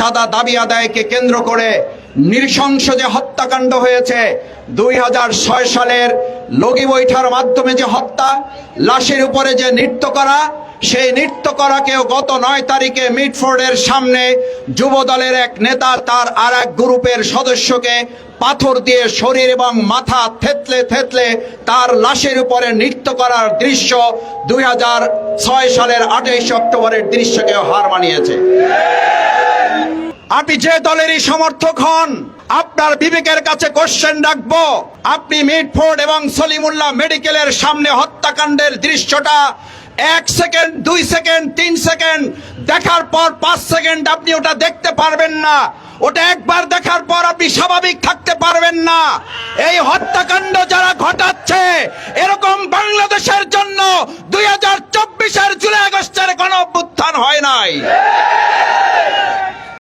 চাঁদা দাবি আদায়কে কেন্দ্র করে নৃশংস যে হত্যাকাণ্ড হয়েছে, 2006 সালের লগি বৈঠার মাধ্যমে যে হত্যা, লাশের উপরে যে নৃত্য করা, সেই নৃত্য করাকেও গত 9 তারিখে মিটফোর্ডের সামনে যুব দলের এক নেতা তার আর এক গ্রুপের সদস্যকে পাথর দিয়ে শরীর এবং মাথা থেতলে থেতলে তার লাশের উপরে নৃত্য করার দৃশ্য 2006 সালের 28 অক্টোবরের দৃশ্যকেও হার মানিয়েছে। আপনি যে দলেরই সমর্থক হন, আপনার বিবেকের কাছে কোশ্চেন রাখবো, আপনি মিটফোর্ড এবং সলিমুল্লাহ মেডিকেলের সামনে হত্যাকাণ্ডের দৃশ্যটা 1 সেকেন্ড, 2 সেকেন্ড, 3 সেকেন্ড দেখার পর 5 সেকেন্ড আপনি ওটা দেখতে পারবেন না। ওটা একবার দেখার পর আপনি স্বাভাবিক থাকতে পারবেন না। এই হত্যাকাণ্ড যারা ঘটাচ্ছে, এরকম বাংলাদেশের জন্য 2024-এর জুলাই আগস্টের গণ অভ্যুত্থান হয় নাই।